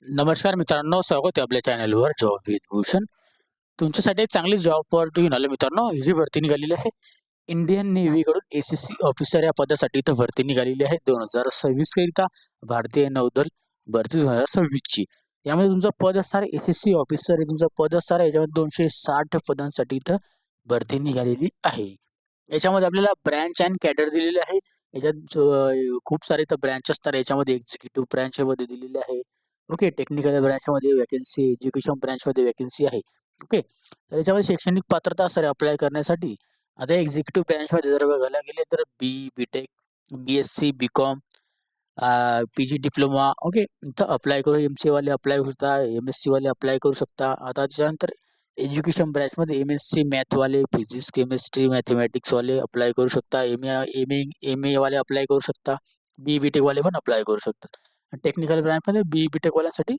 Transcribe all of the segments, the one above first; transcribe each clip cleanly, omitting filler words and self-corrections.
नमस्कार मित्रांनो, स्वागत आहे आपल्या चॅनलवर जॉब विथ भूषण. तुमच्यासाठी एक चांगली जॉब ऑपॉर्च्युनिटी घेऊन आलो मित्रांनो. ही जी भरती निघालेली आहे, इंडियन नेव्हीकडून एस-एस-सी ऑफिसर या पदासाठी इथं भरती निघालेली आहे 2026 करिता भारतीय नौदल भरती 2026 ची. यामध्ये तुमचं पद असणार आहे एस-एस-सी ऑफिसर हे तुमचं पद असणार आहे. याच्यामध्ये 260 पदांसाठी इथं भरती निघालेली आहे. याच्यामध्ये आपल्याला ब्रँच अँड कॅडर दिलेले आहे. याच्यात खूप सारे इथं ब्रँच असतात. याच्यामध्ये एक्झिक्युटिव्ह ब्रँचमध्ये दिलेले आहे. ओके. टेक्निकल ब्रँचमध्ये व्हॅकन्सी, एज्युकेशन ब्रँचमध्ये व्हॅकन्सी आहे. ओके. तर याच्यामध्ये शैक्षणिक पात्रता असणार आहे अप्लाय करण्यासाठी. आता एक्झिक्युटिव्ह ब्रँचमध्ये जर बघायला गेले तर B Tech, B Sc, B Com, P G diploma. Okay. इथं अप्लाय करू एम-सी वाले अप्लाय करू शकता, एम-एस-सी वाले अप्लाय करू शकता. आता त्याच्यानंतर एज्युकेशन ब्रँचमध्ये एम-एस-सी मॅथवाले, फिजिक्स, केमिस्ट्री, मॅथेमॅटिक्सवाले अप्लाय करू शकता. एम-ए वाले अप्लाय करू शकता. बी.टेक वाले पण अप्लाय करू शकतात. टेक्निकल ब्रँचमध्ये बी.टेक वाल्यांसाठी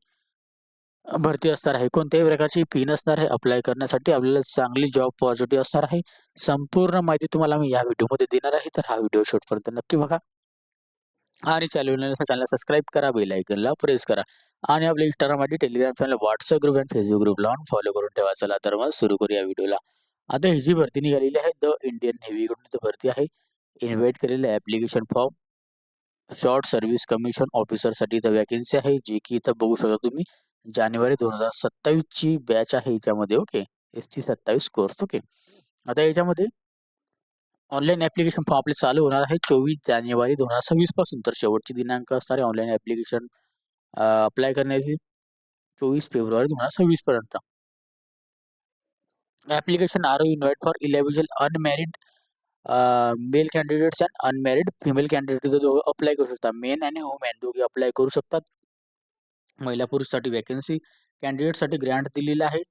भरती असणार आहे. कोणत्याही प्रकारची फी नसणार आहे. अप्लाय करण्यासाठी आपल्याला चांगली जॉब पॉझिटिव्ह असणार आहे. संपूर्ण माहिती तुम्हाला मी या व्हिडिओमध्ये देणार आहे. तर हा व्हिडिओ शेवटपर्यंत नक्की बघा आणि चॅनलला सबस्क्राईब करा, बेल आयकॉनला प्रेस करा आणि आपल्या Instagram ID, Telegram channel, WhatsApp group आणि Facebook ग्रुप लावून फॉलो करून ठेवा. चला तर मग सुरू करूया व्हिडिओला. आता ही जी भरती निघालेली आहे द इंडियन नेव्हीकडून इथं भरती आहे. इन्व्हाईट केलेलं application form short service commission ऑफिसरसाठी इथं व्हॅकन्सी आहे, जी की इथं बघू शकता तुम्ही. जानेवारी 2027 ची बॅच आहे याच्यामध्ये. ओके. ST27 course. ओके. आता याच्यामध्ये ऑनलाईन ॲप्लिकेशन फॉर्म आपले चालू होणार आहे 24 जानेवारी 2026 पासून. तर शेवटची दिनांक असणार आहे ऑनलाईन ॲप्लिकेशन अप्लाय करण्याची 24 फेब्रुवारी 2026 पर्यंत. Application are invite for individual unmarried male candidates and unmarried female candidate दोघं अप्लाय करू शकतात. मेन आणि वुमेन दोघे अप्लाय करू शकतात. महिला पुरुषसाठी व्हॅकन्सी कॅन्डिडेटसाठी ग्रँट दिलेला आहे.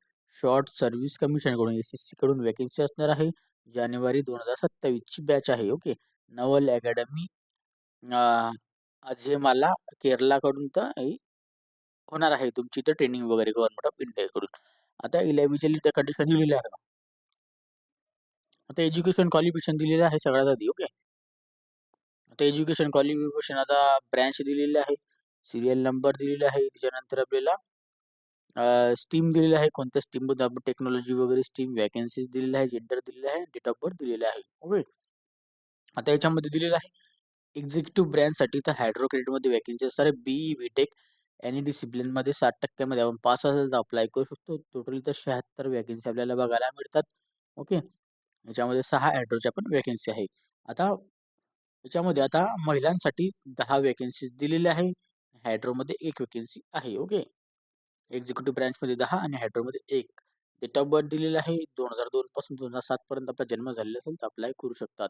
शॉर्ट सर्व्हिस कमिशनकडून एस-एस-सी कडून व्हॅकन्सी असणार आहे. जानेवारी 2027 ची बॅच आहे. ओके. नवल अकॅडमी अझेमाला केरलाकडून तर ही होणार आहे तुमची इथं ट्रेनिंग वगैरे गव्हर्नमेंट ऑफ इंडियाकडून. आता इलेव्हिजिलिटी कंडिशन दिलेली आहे. आता एज्युकेशन क्वालिफिकेशन दिलेलं आहे सगळ्यात आधी. ओके. आता एज्युकेशन क्वालिफिकेशन आता ब्रँच दिलेली आहे. सीरियल नंबर दिलेला आहे. त्याच्यानंतर आपल्याला स्ट्रीम दिलेलं आहे. कोणत्या स्ट्रीममध्ये आपण टेक्नॉलॉजी वगैरे स्ट्रीम, व्हॅकन्सीज दिलेल्या आहे, जेंडर दिलेलं आहे, डेट ऑफ बर्थ दिलेला आहे. ओके. आता याच्यामध्ये दिलेलं आहे एक्झिक्युटिव्ह ब्रँचसाठी तर हायड्रोक्रेटमध्ये व्हॅकन्सी असणार आहे. बी.टेक एनी डिसिप्लिनमध्ये 60% मध्ये आपण पास असेल तर अप्लाय करू शकतो. टोटल इथं 76 व्हॅकन्सी आपल्याला बघायला मिळतात. ओके. याच्यामध्ये 6 हायड्रोच्या पण व्हॅकन्सी आहे. आता याच्यामध्ये आता महिलांसाठी 10 व्हॅकन्सीज दिलेल्या आहे. हायड्रोमध्ये 1 व्हॅकन्सी आहे. ओके. एक्झिक्युटिव्ह ब्रँचमध्ये 10 आणि हायड्रोमध्ये 1. डेट ऑफ बर्थ दिलेला आहे 2002 पासून 2007 पर्यंत आपला जन्म झालेला असेल तर अप्लाय करू शकतात.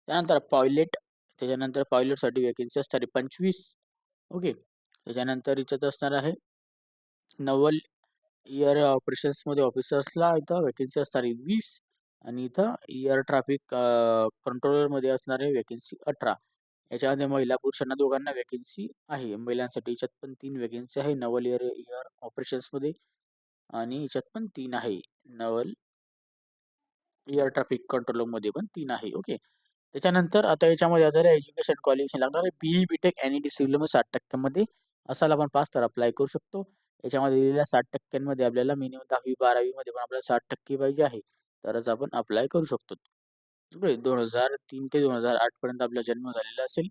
त्यानंतर पायलट, त्याच्यानंतर पायलटसाठी व्हॅकन्सी असणार आहे 25. ओके. त्याच्यानंतर याच्यात असणार आहे नवल एअर ऑपरेशन्समध्ये ऑफिसर्सला इथं व्हॅकन्सी असणार आहे 20 आणि इथं एअर ट्रॅफिक कंट्रोलरमध्ये असणार आहे व्हॅकन्सी 18. याच्यामध्ये महिला पुरुषांना दोघांना व्हॅकन्सी आहे. महिलांसाठी याच्यात पण 3 व्हॅकन्सी आहे नवल एअर एअर ऑपरेशन्समध्ये आणि याच्यात पण 3 आहे. नवल एअर ट्रॅफिक कंट्रोलरमध्ये पण 3 आहे. ओके. त्याच्यानंतर आता याच्यामध्ये आता एज्युकेशन क्वालिफिकेशन लागणार आहे. बी.टेक एनी डिसिप्लिनमध्ये 60% मध्ये असाल आपण पास तर अप्लाय करू शकतो. याच्यामध्ये दिलेल्या 60% मध्ये आपल्याला मिनिमम 10वी-12वी मध्ये पण आपल्याला 60% पाहिजे आहे. तरच आपण अप्लाय करू शकतो. ओके. 2003 ते 2008 पर्यंत आपला जन्म झालेला असेल.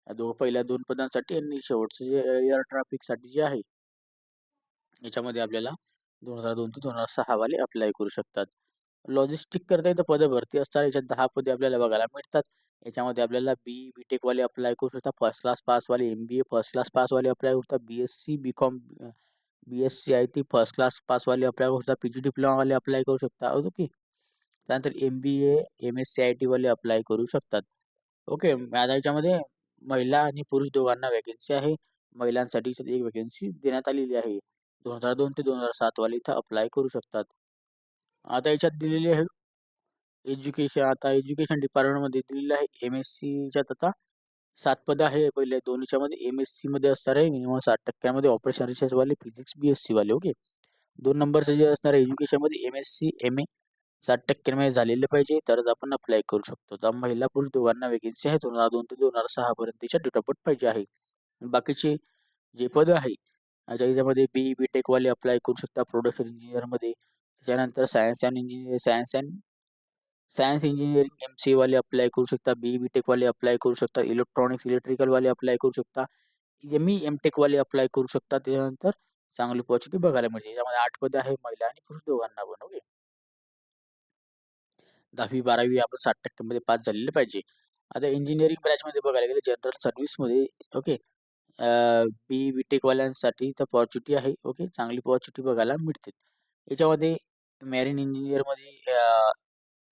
या पहिल्या 2 पदांसाठी आणि शेवटचं जे एअर ट्रॅफिकसाठी जे आहे याच्यामध्ये आपल्याला 2002 ते 2006 वाले अप्लाय करू शकतात. लॉजिस्टिक करता इथं पदं भरती असतात. याच्यात 10 पदे आपल्याला बघायला मिळतात. याच्यामध्ये आपल्याला बी.टेक वाले अप्लाय करू शकतात. फर्स्ट क्लास पासवाले, एम-बी-ए फर्स्ट क्लास पासवाले अप्लाय करू शकतात. B Sc, B Com, B Sc I T first class पासवाले अप्लाय करू शकतात. पी-जी डिप्लोमावाले अप्लाय करू शकतात. ओके. त्यानंतर एम-बी-ए, एम-एस-सी आय-टी वाले अप्लाय करू शकतात. ओके. आता याच्यामध्ये महिला आणि पुरुष दोघांना व्हॅकन्सी आहे. महिलांसाठी एक व्हॅकन्सी देण्यात आलेली आहे. 2002 ते 2007 वाले इथं अप्लाय करू शकतात. आता याच्यात दिलेली आहे एज्युकेशन डिपार्टमेंटमध्ये दिलेलं आहे एम-एस-सीच्यात आता 7 पदं आहे. पहिल्या दोन्हीच्यामध्ये एम-एस-सीमध्ये असणार आहे मिनिमम 60% मध्ये ऑपरेशन रिसर्च वाले, फिजिक्स, बी-एससी वाले. ओके. 2 नंबरचं जे असणार आहे एज्युकेशनमध्ये एम-एस-सी, एम-ए 60% मध्ये झालेलं पाहिजे तरच आपण अप्लाय करू शकतो. तर महिला पुरुष दोघांना व्हॅकन्सी आहे. 2002 ते 2006 पर्यंतच्या डेट ऑफ बर्थ पाहिजे आहे. बाकीचे जे पदं आहे याच्यामध्ये बी टेक वाले अप्लाय करू शकता प्रोडक्शन इंजिनियरमध्ये. त्याच्यानंतर सायन्स इंजिनिअरिंग MCA वाले अप्लाय करू शकता. बी टेक वाले अप्लाय करू शकता. इलेक्ट्रॉनिक्स इलेक्ट्रिकल वाले अप्लाय करू शकता. MTech वाले अप्लाय करू शकता. त्याच्यानंतर चांगली ऑपॉर्च्युनिटी बघायला मिळते. याच्यामध्ये 8 पदे आहे महिला आणि पुरुष दोघांना पण. ओके. 10वी-12वी आपण 60% मध्ये पास झालेले पाहिजे. आता इंजिनिअरिंग ब्रँचमध्ये बघायला गेले जनरल सर्व्हिसमध्ये ओके बी टेक वाल्यांसाठी तर ऑपॉर्च्युनिटी आहे. ओके चांगली ऑपॉर्च्युनिटी बघायला मिळते. याच्यामध्ये मॅरीन इंजिनिअरमध्ये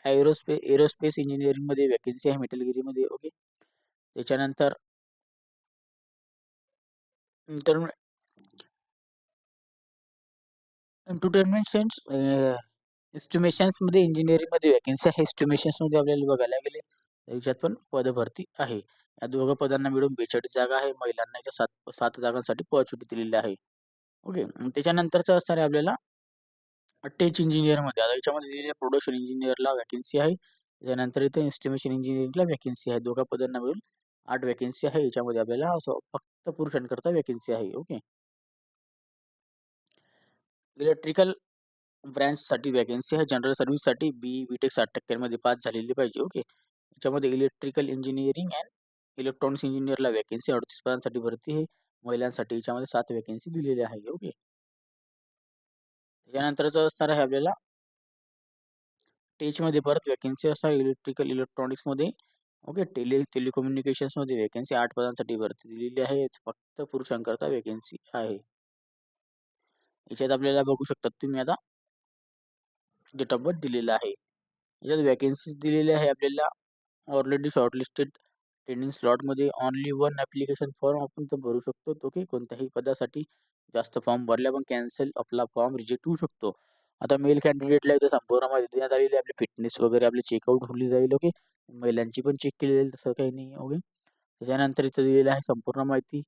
एरोस्पेस इंजिनिअरिंगमध्ये वॅकन्सी आहे मेटलगिरीमध्ये. ओके त्याच्यानंतर एंटरटेनमेंट एस्टिमेशन्समध्ये इंजिनिअरिंगमध्ये वॅकन्सी आहे. एस्टिमेशन्समध्ये आपल्याला बघायला गेले याच्यात पण पदभरती आहे. या दोघं पदांना मिळून 42 जागा आहे. महिलांना याच्या 7 जागांसाठी ऑपॉर्च्युनिटी दिलेली आहे. ओके त्याच्यानंतरचं असणार आहे आपल्याला टेच इंजिनिअरमध्ये. आता याच्यामध्ये दिलेल्या प्रोडक्शन इंजिनिअरला वॅकन्सी आहे. त्याच्यानंतर इथे एस्टिमेशन इंजिनिअरिंगला वॅकन्सी आहे. दोघा पदांना मिळून 8 वॅकन्सी आहे. याच्यामध्ये आपल्याला फक्त पुरुषांकरता वॅकन्सी आहे. ओके इलेक्ट्रिकल ब्रँचसाठी वॅकन्सी आहे. जनरल सर्व्हिससाठी बी.टेक 60% मध्ये पास झालेली पाहिजे. ओके याच्यामध्ये इलेक्ट्रिकल इंजिनिअरिंग अँड इलेक्ट्रॉनिक्स इंजिनिअरला वॅकन्सी 38 पदांसाठी भरती आहे. महिलांसाठी याच्यामध्ये 7 वॅकन्सी दिलेली आहे. ओके त्याच्यानंतरचं असणार आहे आपल्याला टेचमध्ये परत वॅकन्सी असणार इलेक्ट्रिकल इलेक्ट्रॉनिक्समध्ये. ओके टेलिकम्युनिकेशन्समध्ये वॅकन्सी 8 पदांसाठी भरती दिलेली आहे. फक्त पुरुषांकरता वॅकन्सी आहे. याच्यात आपल्याला बघू शकतात तुम्ही आता डेट ऑफ बर्थ दिलेला आहे. याच्यात वॅकन्सीज दिलेल्या आहे आपल्याला ऑलरेडी शॉर्टलिस्टेड ट्रेनिंग स्लॉटमध्ये ऑनली 1 ॲप्लिकेशन फॉर्म आपण तर भरू शकतो. ओके कोणत्याही पदासाठी जास्त फॉर्म भरल्या पण कॅन्सल आपला फॉर्म रिजेक्ट होऊ शकतो. आता मेल कॅन्डिडेटला इथं संपूर्ण माहिती देण्यात आलेली आहे. आपली फिटनेस वगैरे आपली चेकआउट होली जाईल. ओके महिलांची पण चेक केली जाईल तसं काही नाही. ओके त्याच्यानंतर इथं दिलेलं आहे संपूर्ण माहिती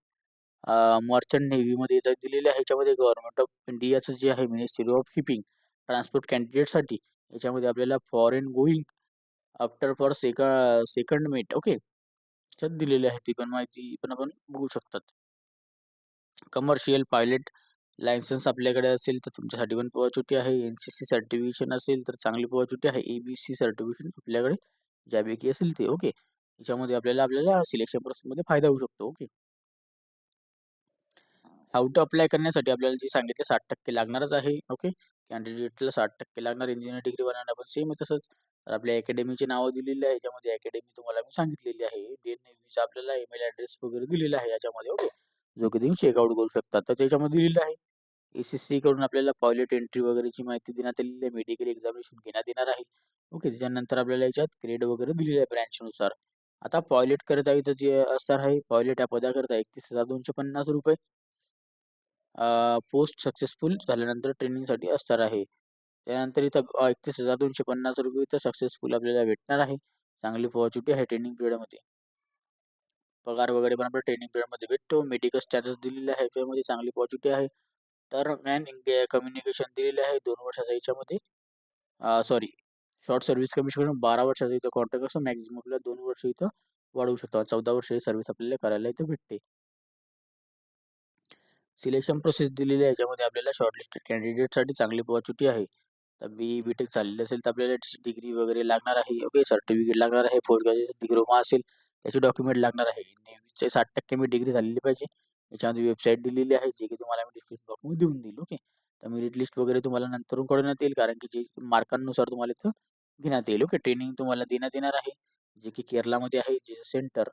मर्चंट नेव्हीमध्ये इथं दिलेली आहे. ह्याच्यामध्ये गव्हर्नमेंट ऑफ इंडियाचं जे आहे मिनिस्ट्री ऑफ शिपिंग ट्रान्सपोर्ट कॅन्डिडेटसाठी याच्यामध्ये आपल्याला foreign going after for second mate okay त्याच्यात दिलेली आहे ती पण माहिती पण आपण बघू शकतात. कमर्शियल पायलट लायसन्स आपल्याकडे असेल तर तुमच्यासाठी पण ऑपॉर्च्युनिटी आहे. NCC सर्टिफिकेशन असेल तर चांगली ऑपॉर्च्युनिटी आहे. ABC सर्टिफिकेशन आपल्याकडे ज्यापैकी असेल ते. ओके याच्यामध्ये आपल्याला सिलेक्शन प्रोसेसमध्ये फायदा होऊ शकतो. ओके हाऊ टू अप्लाय करण्यासाठी आपल्याला जे सांगितले 60% लागणारच आहे. ओके कॅन्डिडेटला 60% लागणार. इंजिनिअर डिग्री बनवणं पण सेम आहे तसंच. तर आपल्या अकॅडमीची नावं दिलेली आहे. याच्यामध्ये अकॅडमी तुम्हाला मी सांगितलेली आहे. इंडियन नेव्हीचा आपल्याला ईमेल ॲड्रेस वगैरे दिलेला आहे याच्यामध्ये. ओके जो की तुम्ही चेकआउट करू शकता. तर त्याच्यामध्ये दिलेलं आहे. SSC कडून आपल्याला पायलट एंट्री वगैरेची माहिती देण्यात आलेली आहे. मेडिकल एक्झामिनेशन घेण्यात येणार आहे. ओके त्याच्यानंतर आपल्याला याच्यात ग्रेड वगैरे दिलेले आहे ब्रँचनुसार. आता पायलट करता इथं जे असणार आहे पायलट या पदाकरता 31,250 रुपये पोस्ट सक्सेसफुल झाल्यानंतर ट्रेनिंगसाठी असणार आहे. त्यानंतर इथं 31,250 रुपये इथं सक्सेसफुल आपल्याला भेटणार आहे. चांगली ऑपॉर्च्युनिटी आहे ट्रेनिंग पिरियडमध्ये. पगार वगैरे पण आपल्या ट्रेनिंग पिरियडमध्ये भेटतो. मेडिकल स्टॅटस दिलेलं आहे त्यामध्ये चांगली ऑपॉर्च्युनिटी आहे. टर्म अँड कम्युनिकेशन दिलेले आहे 2 वर्षाचा याच्यामध्ये सॉरी शॉर्ट सर्व्हिस कमिशन 12 वर्षाचा इथं कॉन्ट्रॅक्ट असतो. मॅक्झिमम आपल्याला 2 वर्ष इथं वाढवू शकतो. 14 वर्षाची सर्व्हिस आपल्याला करायला इथं भेटते. सिलेक्शन प्रोसेस दिलेली आहे. याच्यामध्ये आपल्याला शॉर्टलिस्टेड कॅन्डिडेटसाठी चांगली ऑपॉर्च्युनिटी आहे. तर बी.टेक झालेलं असेल तर आपल्याला डिग्री वगैरे लागणार आहे. ओके सर्टिफिकेट लागणार आहे. पोस्ट ग्रॅज्युएशन डिप्लोमा असेल त्याचे डॉक्युमेंट लागणार आहे. नेव्हीचे 60% मी डिग्री झालेली पाहिजे. याच्यामध्ये वेबसाईट दिलेली आहे जे की तुम्हाला मी डिस्क्रिप्शन बॉक्समध्ये देऊन देईल. ओके तर मेरिट लिस्ट वगैरे तुम्हाला नंतरून कळवण्यात येईल कारण की जे मार्कांनुसार तुम्हाला इथं घेण्यात येईल. ओके ट्रेनिंग तुम्हाला देण्यात येणार आहे जे की केरलामध्ये आहे जे सेंटर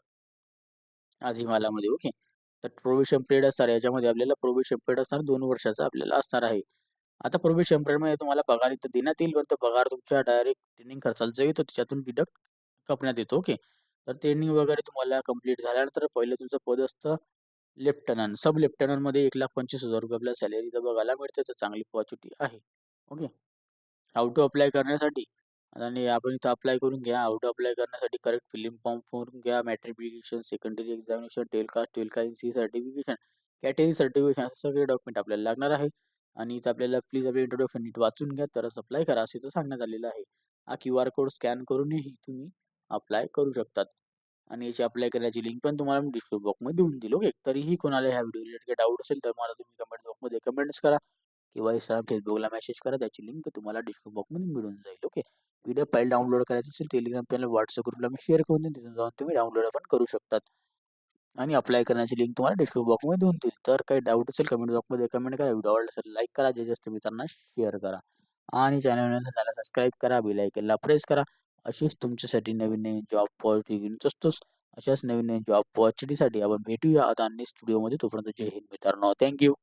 आझिमालामध्ये. ओके तर प्रोबेशन पिरियड असणार याच्यामध्ये आपल्याला प्रोबेशन पिरियड असणार 2 वर्षाचा आपल्याला असणार आहे. आता प्रोबेशन पिरियडमध्ये तुम्हाला पगार इथं देण्यात येईल पण तो पगार तुमच्या डायरेक्ट ट्रेनिंग खर्चाला जो येतो त्याच्यातून डिडक्ट कापण्यात येतो. ओके तर ट्रेनिंग वगैरे तुम्हाला कंप्लीट झाल्यानंतर पहिलं तुमचं पद असतं लेफ्टनंट. सब लेफ्टनंटमध्ये 1,25,000 रुपये आपल्याला सॅलरी इथं बघायला मिळते. तर चांगली ऑपॉर्च्युनिटी आहे. ओके हाऊ टू अप्लाय करण्यासाठी आणि आपण इथं अप्लाय करून घ्या. हाऊ टू अप्लाय करण्यासाठी करेक्ट फिलिंग फॉर्म भरून घ्या. मॅट्रिक्युलेशन, सेकंडरी एक्झामिनेशन, टेलकास्ट सर्टिफिकेशन, कॅटेगरी सर्टिफिकेशन असे सगळे डॉक्युमेंट आपल्याला लागणार आहे. आणि इथं आपल्याला प्लीज आपले इंट्रोडक्शन नीट वाचून घ्या तरच अप्लाय करा असं इथं सांगण्यात आलेलं आहे. हा QR कोड स्कॅन करूनही तुम्ही अप्लाय करू शकतात. आणि याची अप्लाय करण्याची लिंक पण तुम्हाला मी डिस्क्रिप्शन बॉक्समध्ये देऊन दिली. ओके तरीही कोणाला ह्या व्हिडिओ रिलेटेड डाऊट असेल तर मला तुम्ही कमेंट बॉक्समध्ये कमेंट्स करा किंवा Instagram, Facebookला मेसेज करा. त्याची लिंक तुम्हाला डिस्क्रिप्शन बॉक्समध्ये मिळून जाईल. ओके. PDF फाईल डाउनलोड करायची असेल Telegram चॅनल, WhatsApp ग्रुपला मी शेअर करून देईन. तिथून जाऊन तुम्ही डाउनलोड पण करू शकतात. आणि अप्लाय करण्याची लिंक तुम्हाला डिस्क्रिप्शन बॉक्समध्ये देऊन देईल. तर काही डाऊट असेल कमेंट बॉक्समध्ये कमेंट करा. व्हिडिओ आवडला असेल लाईक करा. जास्तीत जास्त मित्रांना शेअर करा. आणि चॅनलला सबस्क्राईब करा. बेल आयकनला प्रेस करा. अशीच तुमच्यासाठी नवीन जॉब पॉझिटिव्ह घेऊन असतोच. अशाच नवीन जॉब अपॉर्च्युनिटीसाठी आपण भेटूया आता नेक्स्ट व्हिडिओमध्ये. तोपर्यंत जय हिंद मित्रांनो. Thank you.